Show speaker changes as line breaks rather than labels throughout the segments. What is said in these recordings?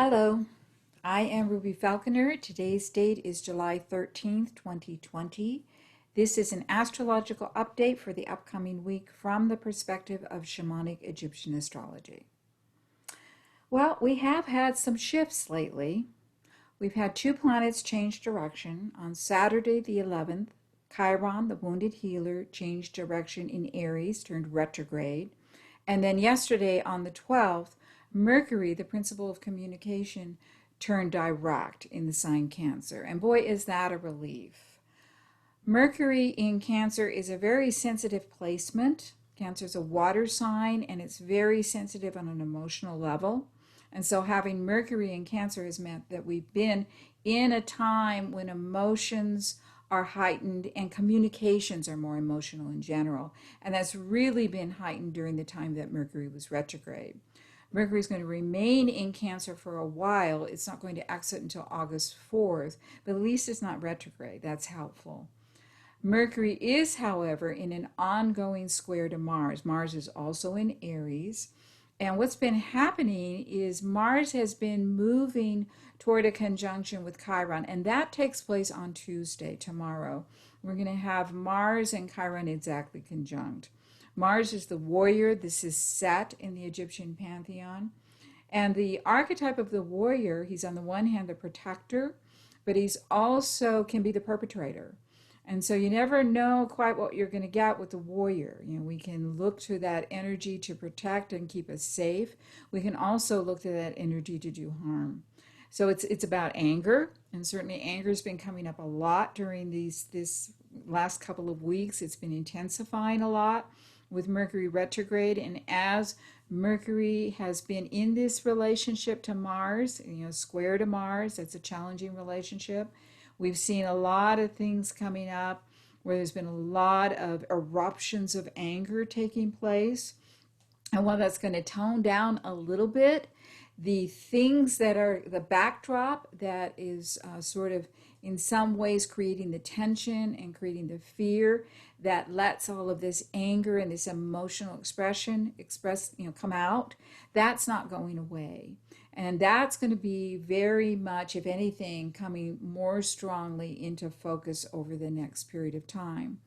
Hello, I am Ruby Falconer. Today's date is July 13th, 2020. This is an astrological update for the upcoming week from the perspective of Shamanic Egyptian Astrology. Well, we have had some shifts lately. We've had two planets change direction. On Saturday the 11th, Chiron, the wounded healer, changed direction in Aries, turned retrograde. And then yesterday on the 12th, Mercury, the principle of communication, turned direct in the sign Cancer. And boy, is that a relief. Mercury in Cancer is a very sensitive placement. Cancer is a water sign, and it's very sensitive on an emotional level. And so having Mercury in Cancer has meant that we've been in a time when emotions are heightened and communications are more emotional in general. And that's really been heightened during the time that Mercury was retrograde. Mercury is going to remain in Cancer for a while. It's not going to exit until August 4th, but at least it's not retrograde. That's helpful. Mercury is, however, in an ongoing square to Mars. Mars is also in Aries. And what's been happening is Mars has been moving toward a conjunction with Chiron, and that takes place on Tuesday, tomorrow. We're going to have Mars and Chiron exactly conjunct. Mars is the warrior. This is Set in the Egyptian pantheon. And the archetype of the warrior, he's on the one hand the protector, but he's also can be the perpetrator. And so you never know quite what you're going to get with the warrior. We can look to that energy to protect and keep us safe. We can also look to that energy to do harm. So it's about anger, and certainly anger has been coming up a lot during this last couple of weeks. It's been intensifying a lot with Mercury retrograde, and as Mercury has been in this relationship to Mars, square to Mars, that's a challenging relationship. We've seen a lot of things coming up where there's been a lot of eruptions of anger taking place. And while that's going to tone down a little bit, the things that are the backdrop that is sort of in some ways creating the tension and creating the fear that lets all of this anger and this emotional come out, that's not going away. And that's going to be very much, if anything, coming more strongly into focus over the next period of time.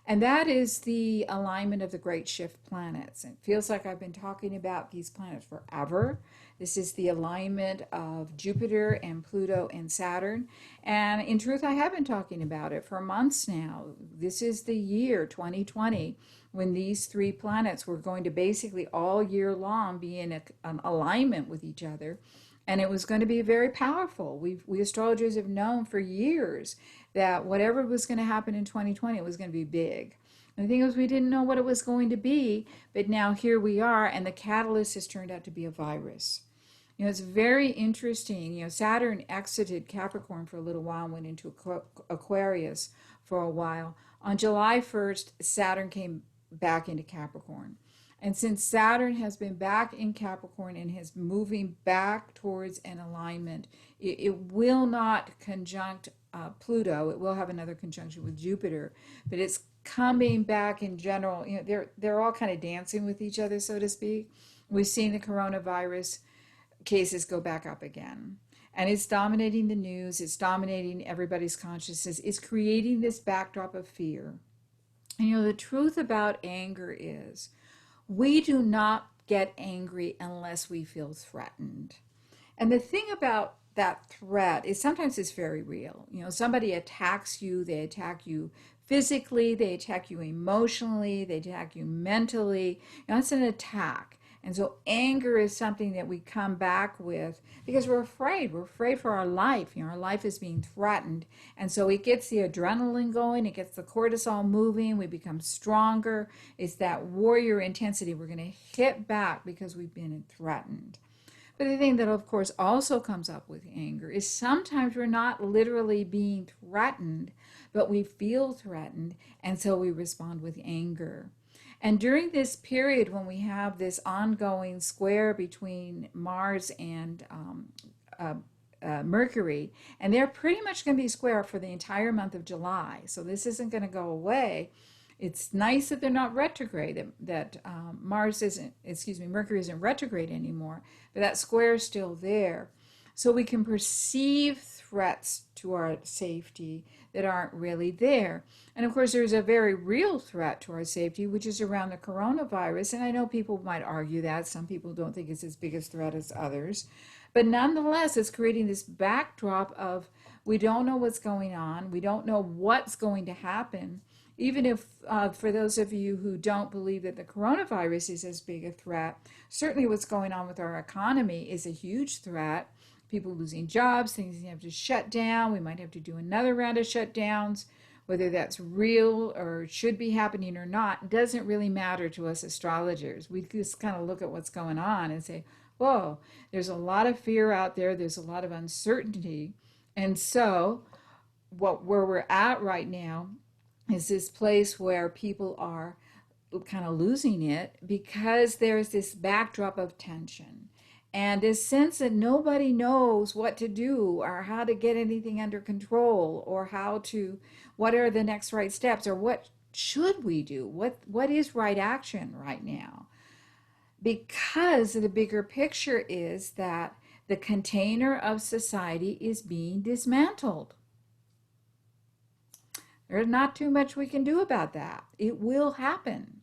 And that is the alignment of the great shift planets. It feels like I've been talking about these planets forever. This is the alignment of Jupiter and Pluto and Saturn. And in truth, I have been talking about it for months now. This is the year 2020 when these three planets were going to basically all year long be in an alignment with each other. And it was going to be very powerful. We astrologers have known for years that whatever was going to happen in 2020, it was going to be big. And the thing was, we didn't know what it was going to be, but now here we are, and the catalyst has turned out to be a virus. It's very interesting. Saturn exited Capricorn for a little while, went into Aquarius for a while. On July 1st, Saturn came back into Capricorn. And since Saturn has been back in Capricorn and is moving back towards an alignment, it will not conjunct Pluto. It will have another conjunction with Jupiter, but it's coming back in general. They're all kind of dancing with each other, so to speak. We've seen the coronavirus cases go back up again. And it's dominating the news. It's dominating everybody's consciousness. It's creating this backdrop of fear. And the truth about anger is we do not get angry unless we feel threatened. And the thing about that threat is sometimes it's very real. Somebody attacks you, they attack you physically, they attack you emotionally, they attack you mentally. It's an attack. And so anger is something that we come back with because we're afraid. We're afraid for our life. Our life is being threatened. And so it gets the adrenaline going. It gets the cortisol moving. We become stronger. It's that warrior intensity. We're going to hit back because we've been threatened. But the thing that, of course, also comes up with anger is sometimes we're not literally being threatened, but we feel threatened. And so we respond with anger. And during this period when we have this ongoing square between Mars and Mercury, and they're pretty much going to be square for the entire month of July. So this isn't going to go away. It's nice that they're not retrograde, that Mercury isn't retrograde anymore, but that square is still there. So we can perceive threats to our safety that aren't really there. And of course, there's a very real threat to our safety, which is around the coronavirus. And I know people might argue that. Some people don't think it's as big a threat as others. But nonetheless, it's creating this backdrop of we don't know what's going on, we don't know what's going to happen. Even if, for those of you who don't believe that the coronavirus is as big a threat, certainly what's going on with our economy is a huge threat. People losing jobs, things have to shut down. We might have to do another round of shutdowns. Whether that's real or should be happening or not doesn't really matter to us astrologers. We just kind of look at what's going on and say, whoa, there's a lot of fear out there. There's a lot of uncertainty. And so where we're at right now is this place where people are kind of losing it because there's this backdrop of tension and this sense that nobody knows what to do or how to get anything under control or what are the next right steps or what should we do? What is right action right now? Because the bigger picture is that the container of society is being dismantled. There's not too much we can do about that. It will happen.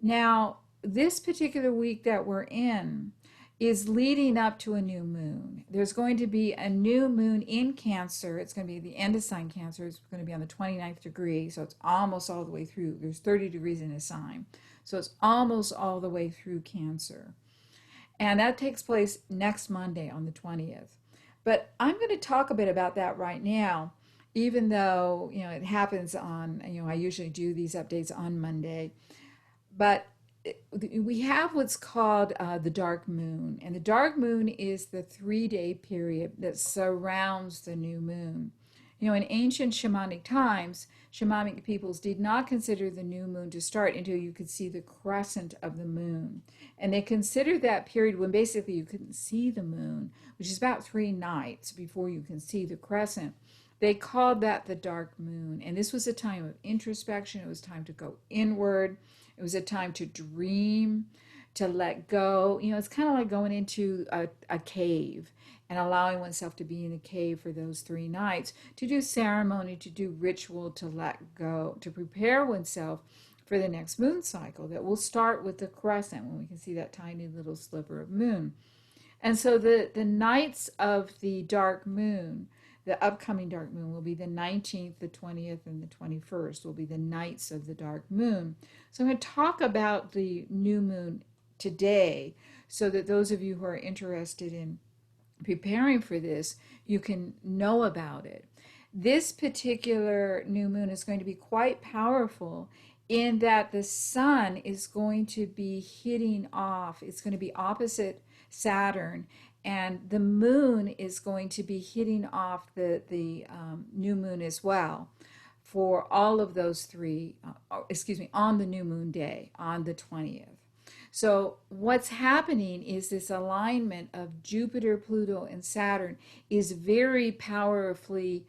Now, this particular week that we're in is leading up to a new moon. There's going to be a new moon in Cancer. It's going to be the end of sign Cancer. It's going to be on the 29th degree, so it's almost all the way through. There's 30 degrees in a sign, so it's almost all the way through Cancer. And that takes place next Monday on the 20th. But I'm going to talk a bit about that right now, even though, it happens on, I usually do these updates on Monday. But we have what's called the dark moon. And the dark moon is the 3-day period that surrounds the new moon. In ancient shamanic times, shamanic peoples did not consider the new moon to start until you could see the crescent of the moon. And they considered that period when basically you couldn't see the moon, which is about 3 nights before you can see the crescent. They called that the dark moon. And this was a time of introspection. It was time to go inward. It was a time to dream, to let go. It's kind of like going into a cave and allowing oneself to be in a cave for those 3 nights, to do ceremony, to do ritual, to let go, to prepare oneself for the next moon cycle that will start with the crescent when we can see that tiny little sliver of moon. And so the nights of the dark moon, the upcoming dark moon, will be the 19th, the 20th, and the 21st will be the nights of the dark moon. So I'm going to talk about the new moon today so that those of you who are interested in preparing for this, you can know about it. This particular new moon is going to be quite powerful in that the sun is going to be hitting off. It's going to be opposite Saturn, and the moon is going to be hitting off the new moon as well for all of those 3, on the new moon day, on the 20th. So what's happening is this alignment of Jupiter, Pluto, and Saturn is very powerfully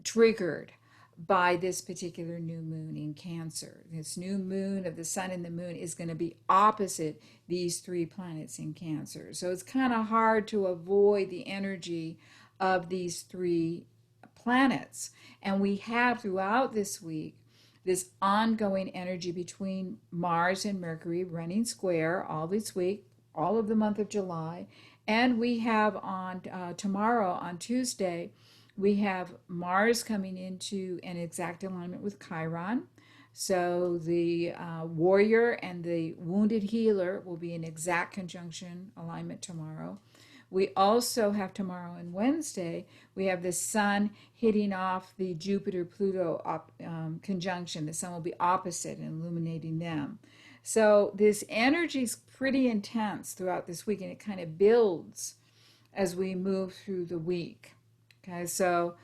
triggered by this particular new moon in Cancer. This new moon of the sun and the moon is going to be opposite these 3 planets in Cancer. So it's kind of hard to avoid the energy of these 3 planets. And we have throughout this week this ongoing energy between Mars and Mercury running square all this week, all of the month of July. And we have on tomorrow, on Tuesday, we have Mars coming into an exact alignment with Chiron. So the warrior and the wounded healer will be in exact conjunction alignment tomorrow. We also have tomorrow and Wednesday, we have the sun hitting off the Jupiter-Pluto conjunction. The sun will be opposite and illuminating them. So this energy is pretty intense throughout this week, and it kind of builds as we move through the week. Okay, so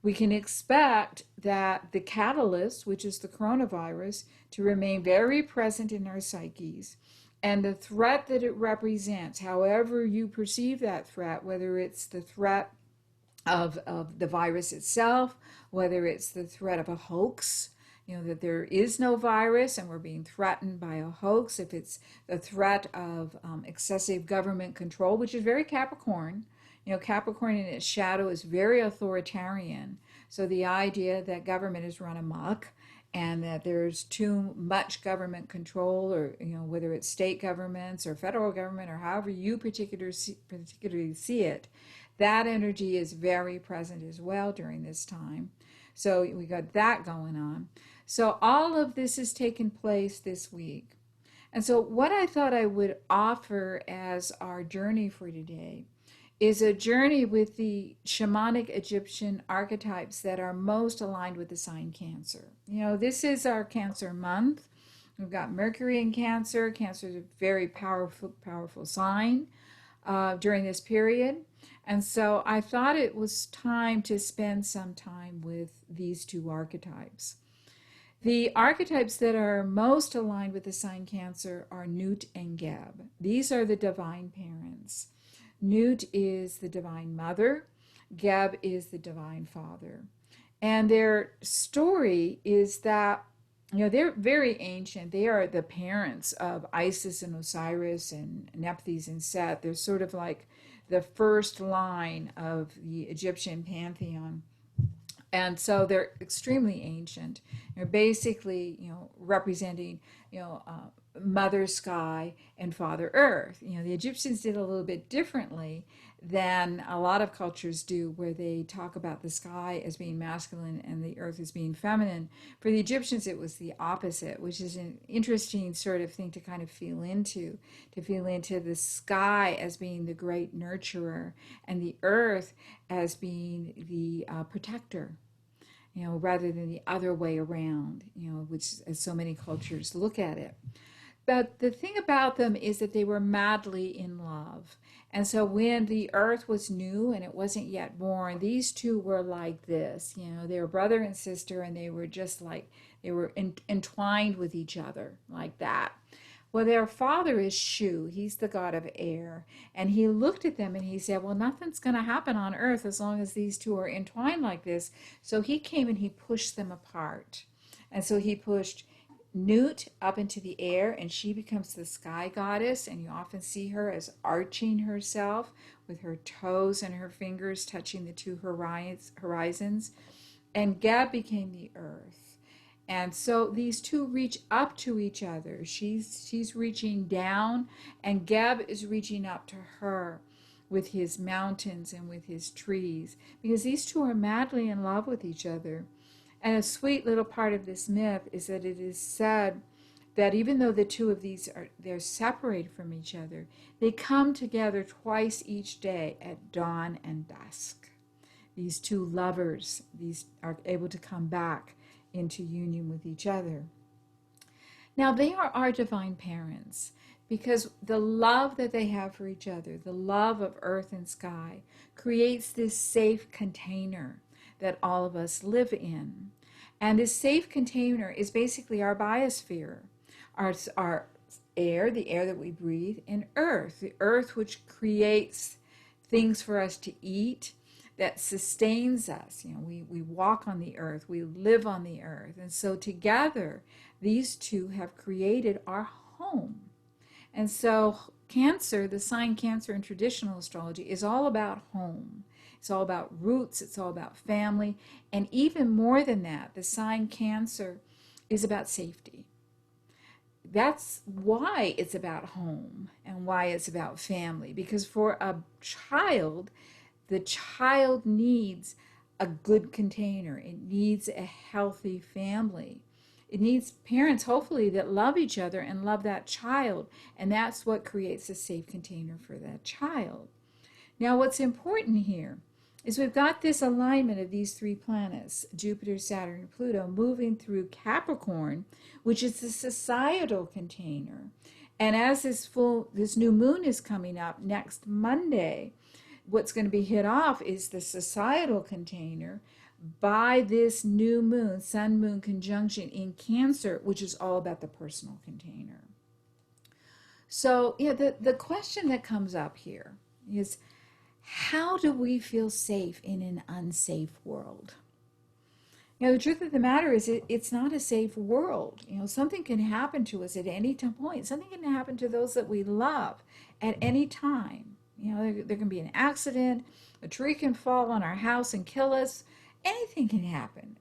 we can expect that the catalyst, which is the coronavirus, to remain very present in our psyches. And the threat that it represents, however you perceive that threat, whether it's the threat of the virus itself, whether it's the threat of a hoax, that there is no virus and we're being threatened by a hoax, if it's the threat of excessive government control, which is very Capricorn. Capricorn in its shadow is very authoritarian. So the idea that government is run amok and that there's too much government control, or whether it's state governments or federal government or however you particularly see it, that energy is very present as well during this time. So we got that going on. So all of this has taken place this week. And so what I thought I would offer as our journey for today is a journey with the shamanic Egyptian archetypes that are most aligned with the sign Cancer. This is our Cancer month. We've got Mercury in Cancer. Cancer is a very powerful sign during this period. And so I thought it was time to spend some time with these two archetypes. The archetypes that are most aligned with the sign Cancer are Nut and Geb. These are the divine parents. Nut is the divine mother. Geb is the divine father. And their story is that, they're very ancient. They are the parents of Isis and Osiris and Nephthys and Set. They're sort of like the first line of the Egyptian pantheon. And so they're extremely ancient. They're basically, representing, Mother Sky and Father Earth. The Egyptians did a little bit differently than a lot of cultures do, where they talk about the sky as being masculine and the earth as being feminine. For the Egyptians, it was the opposite, which is an interesting sort of thing to kind of feel into the sky as being the great nurturer and the earth as being the protector. Rather than the other way around, which as so many cultures look at it. But the thing about them is that they were madly in love. And so when the earth was new and it wasn't yet born, these two were like this. They were brother and sister, and they were just like, they were entwined with each other like that. Well, their father is Shu. He's the god of air. And he looked at them and he said, well, nothing's going to happen on earth as long as these two are entwined like this. So he came and he pushed them apart. And so he pushed Nut up into the air, and she becomes the sky goddess. And you often see her as arching herself with her toes and her fingers touching the two horizons. And Geb became the earth. And so these two reach up to each other. She's reaching down, and Geb is reaching up to her with his mountains and with his trees, because these two are madly in love with each other. And a sweet little part of this myth is that it is said that even though the two of these they're separated from each other, they come together twice each day at dawn and dusk. These two lovers, these are able to come back into union with each other. Now, they are our divine parents, because the love that they have for each other, the love of earth and sky, creates this safe container that all of us live in. And this safe container is basically our biosphere, our air, the air that we breathe, and earth, the earth which creates things for us to eat, that sustains us. We walk on the earth, we live on the earth. And so together, these two have created our home. And so Cancer, the sign Cancer in traditional astrology, is all about home. It's all about roots, it's all about family. And even more than that, the sign Cancer is about safety. That's why it's about home and why it's about family. Because for a child, the child needs a good container. It needs a healthy family. It needs parents, hopefully, that love each other and love that child. And that's what creates a safe container for that child. Now, what's important here is we've got this alignment of these three planets, Jupiter, Saturn, and Pluto, moving through Capricorn, which is the societal container. And as this new moon is coming up next Monday, what's going to be hit off is the societal container by this new moon, sun-moon conjunction in Cancer, which is all about the personal container. So, the question that comes up here is, how do we feel safe in an unsafe world? The truth of the matter is it's not a safe world. Something can happen to us at any point. Something can happen to those that we love at any time. There can be an accident, a tree can fall on our house and kill us. Anything can happen.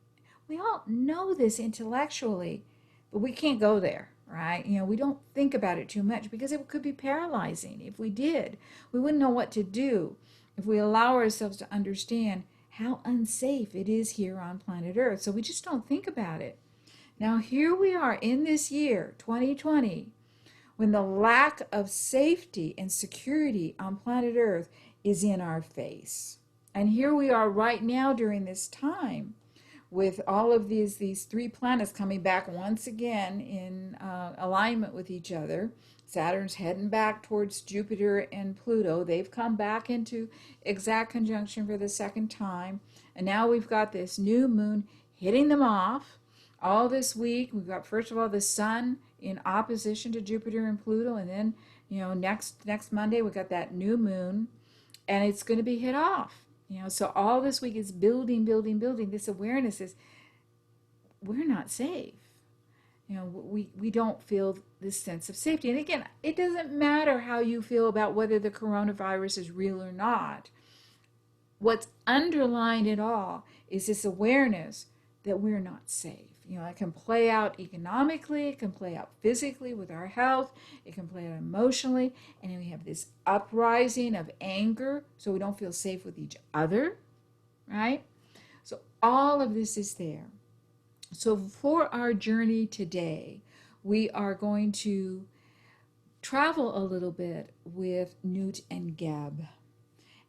We all know this intellectually, but we can't go there, right? We don't think about it too much because it could be paralyzing. If we did, we wouldn't know what to do if we allow ourselves to understand how unsafe it is here on planet Earth. So we just don't think about it. Now, here we are in this year, 2020, when the lack of safety and security on planet Earth is in our face. And here we are right now during this time with all of these three planets coming back once again in alignment with each other. Saturn's heading back towards Jupiter and Pluto. They've come back into exact conjunction for the second time. And now we've got this new moon hitting them off. All this week, we've got, first of all, the sun in opposition to Jupiter and Pluto. And then, next Monday, we've got that new moon. And it's going to be hit off. So all this week is building. This awareness is we're not safe. We don't feel this sense of safety. And again, it doesn't matter how you feel about whether the coronavirus is real or not. What's underlying it all is this awareness that we're not safe. It can play out economically, it can play out physically with our health, it can play out emotionally, and then we have this uprising of anger, so we don't feel safe with each other, right? So all of this is there. So for our journey today, we are going to travel a little bit with Newt and Geb,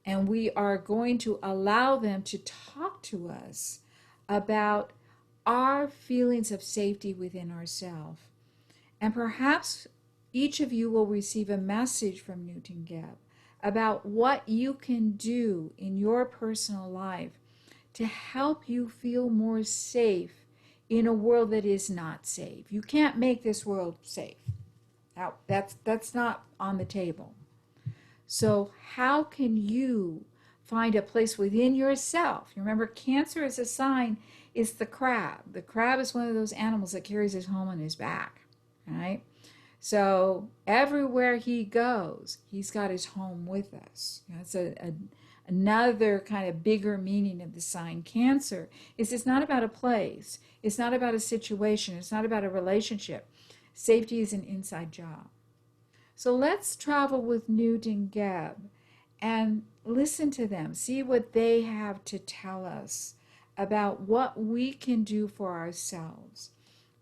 and we are going to allow them to talk to us about our feelings of safety within ourselves. And perhaps each of you will receive a message from Newt and Geb about what you can do in your personal life to help you feel more safe in a world that is not safe. You can't make this world safe. Now, that's not on the table. So how can you find a place within yourself? You remember, Cancer as a sign is the crab. The crab is one of those animals that carries his home on his back, right? So everywhere he goes, he's got his home with us. It's another kind of bigger meaning of the sign Cancer. It's not about a place. It's not about a situation. It's not about a relationship. Safety is an inside job. So let's travel with Newt and Geb and listen to them. See what they have to tell us about what we can do for ourselves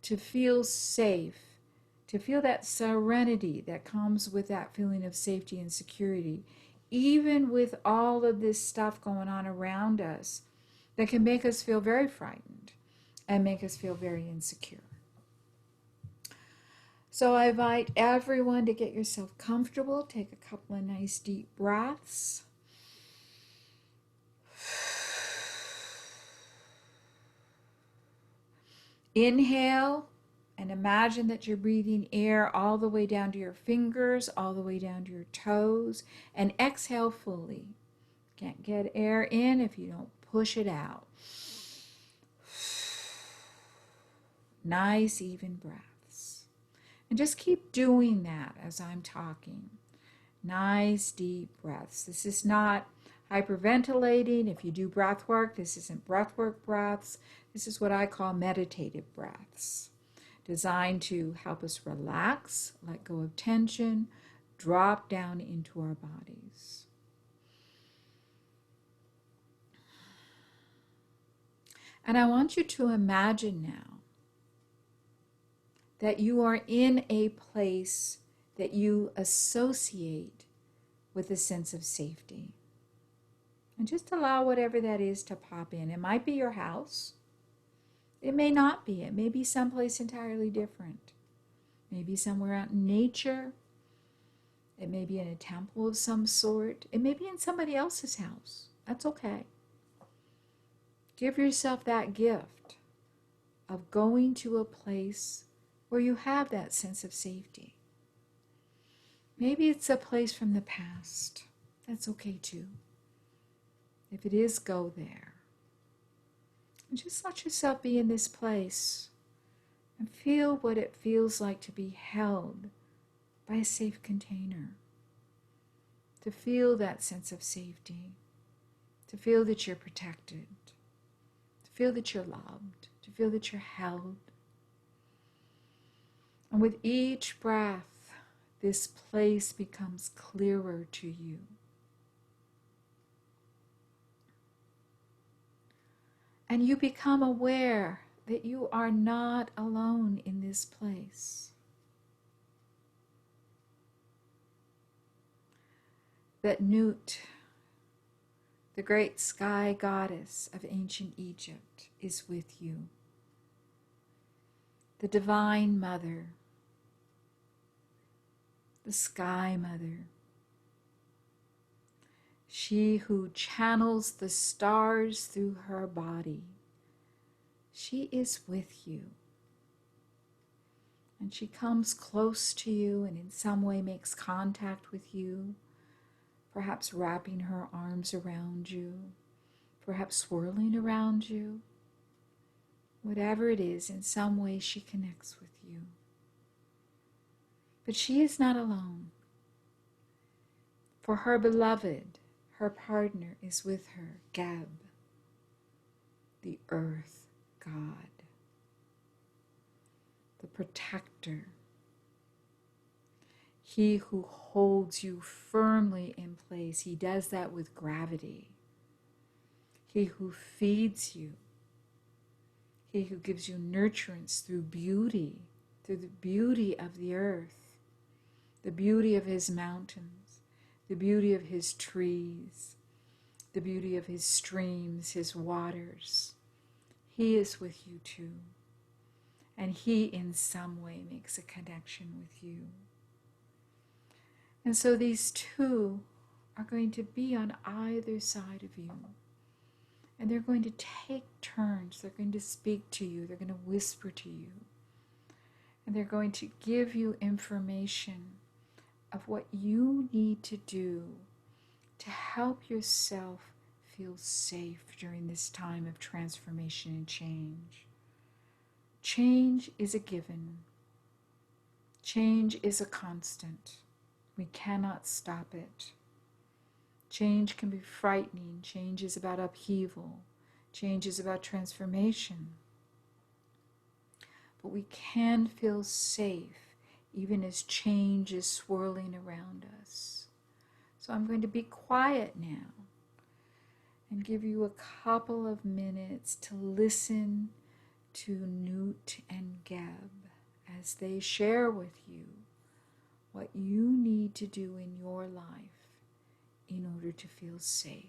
to feel safe, to feel that serenity that comes with that feeling of safety and security, even with all of this stuff going on around us that can make us feel very frightened and make us feel very insecure. So I invite everyone to get yourself comfortable. Take a couple of nice deep breaths. Inhale and imagine that you're breathing air all the way down to your fingers, all the way down to your toes, and exhale fully. Can't get air in if you don't push it out. Nice, even breaths. And just keep doing that as I'm talking. Nice, deep breaths. This is not hyperventilating. If you do breath work, this isn't breath work breaths. This is what I call meditative breaths, designed to help us relax, let go of tension, drop down into our bodies. And I want you to imagine now that you are in a place that you associate with a sense of safety. And just allow whatever that is to pop in. It might be your house. It may not be. It may be someplace entirely different. Maybe somewhere out in nature. It may be in a temple of some sort. It may be in somebody else's house. That's okay. Give yourself that gift of going to a place where you have that sense of safety. Maybe it's a place from the past. That's okay too. If it is, go there. And just let yourself be in this place and feel what it feels like to be held by a safe container. To feel that sense of safety. To feel that you're protected. To feel that you're loved. To feel that you're held. And with each breath, this place becomes clearer to you. And you become aware that you are not alone in this place. That Nut, the great sky goddess of ancient Egypt, is with you. The Divine Mother, the Sky Mother, she who channels the stars through her body, she is with you. And she comes close to you and in some way makes contact with you, perhaps wrapping her arms around you, perhaps swirling around you. Whatever it is, in some way she connects with you. But she is not alone. For her beloved, her partner, is with her, Geb, the earth god, the protector, he who holds you firmly in place. He does that with gravity. He who feeds you, he who gives you nurturance through beauty, through the beauty of the earth, the beauty of his mountains, the beauty of his trees, the beauty of his streams, his waters. He is with you too. And he in some way makes a connection with you. And so these two are going to be on either side of you. And they're going to take turns. They're going to speak to you. They're going to whisper to you. And they're going to give you information of what you need to do to help yourself feel safe during this time of transformation and change. Change is a given. Change is a constant. We cannot stop it. Change can be frightening. Change is about upheaval. Change is about transformation. But we can feel safe even as change is swirling around us. So I'm going to be quiet now and give you a couple of minutes to listen to Nut and Geb as they share with you what you need to do in your life in order to feel safe.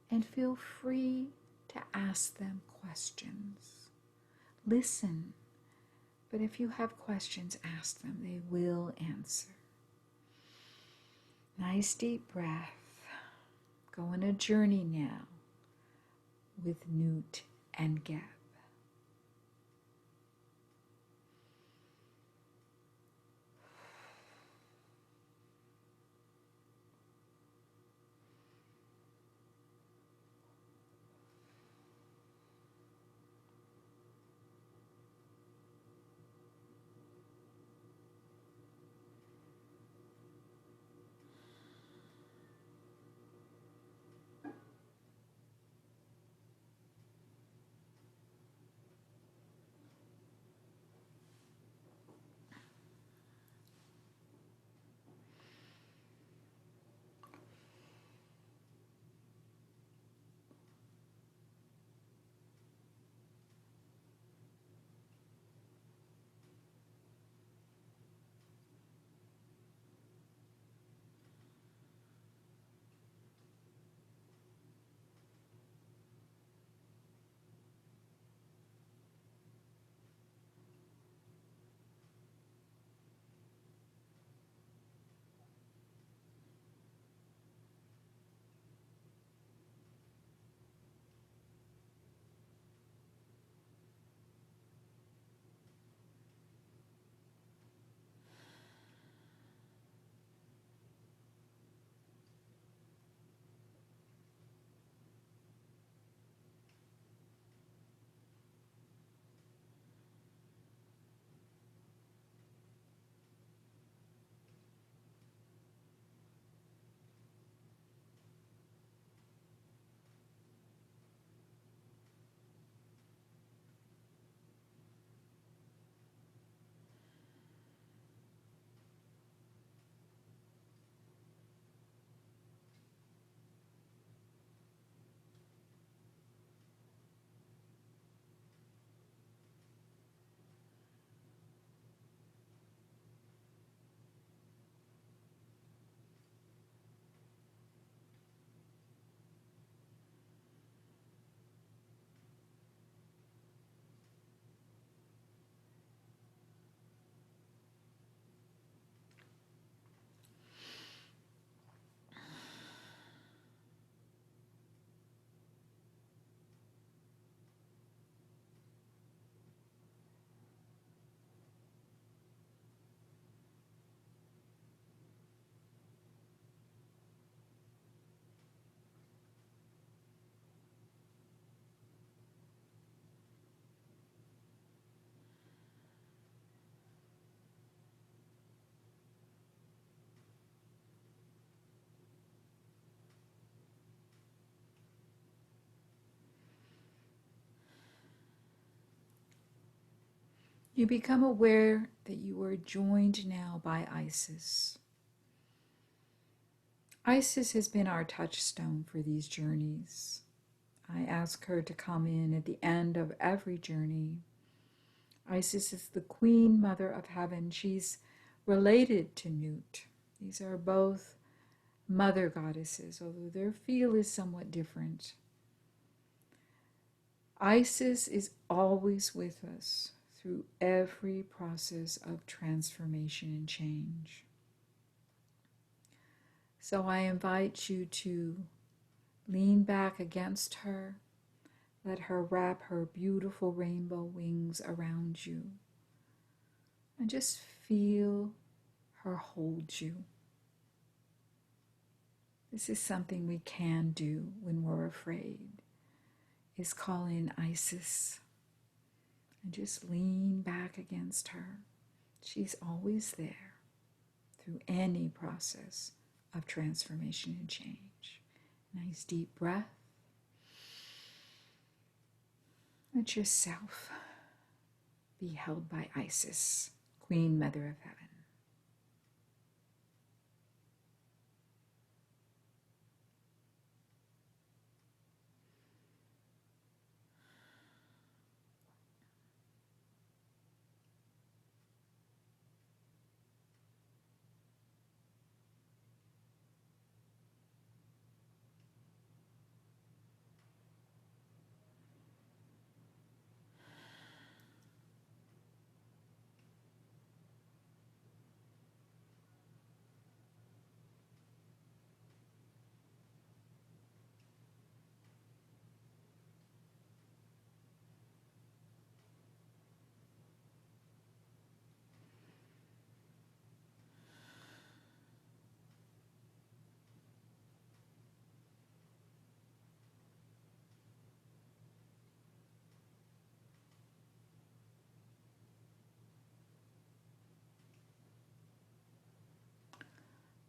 And feel free to ask them questions. Listen, but if you have questions, ask them. They will answer. Nice deep breath. Go on a journey now with Nut and Geb. You become aware that you are joined now by Isis. Isis has been our touchstone for these journeys. I ask her to come in at the end of every journey. Isis is the Queen Mother of Heaven. She's related to Nut. These are both mother goddesses, although their feel is somewhat different. Isis is always with us through every process of transformation and change. So I invite you to lean back against her. Let her wrap her beautiful rainbow wings around you. And just feel her hold you. This is something we can do when we're afraid, is call in Isis and just lean back against her. She's always there through any process of transformation and change. Nice deep breath. Let yourself be held by Isis, Queen Mother of Heaven.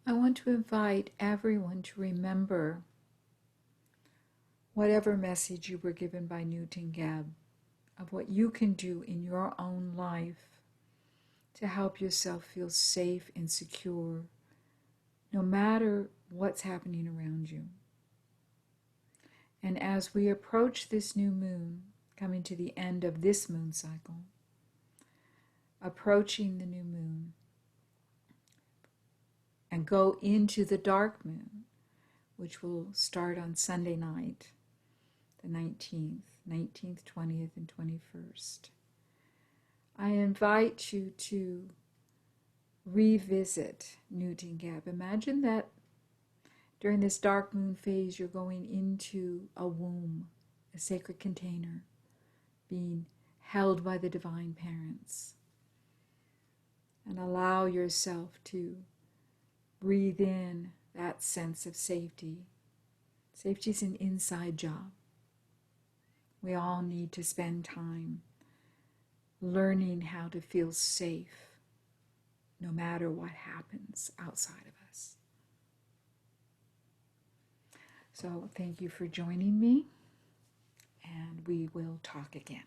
I want to invite everyone to remember whatever message you were given by Newt and Geb of what you can do in your own life to help yourself feel safe and secure no matter what's happening around you. And as we approach this new moon, coming to the end of this moon cycle, approaching the new moon, and go into the dark moon, which will start on Sunday night, the 19th, 20th, and 21st. I invite you to revisit Nut and Geb. Imagine that during this dark moon phase, you're going into a womb, a sacred container, being held by the divine parents. And allow yourself to breathe in that sense of safety. Safety is an inside job. We all need to spend time learning how to feel safe no matter what happens outside of us. So thank you for joining me, and we will talk again.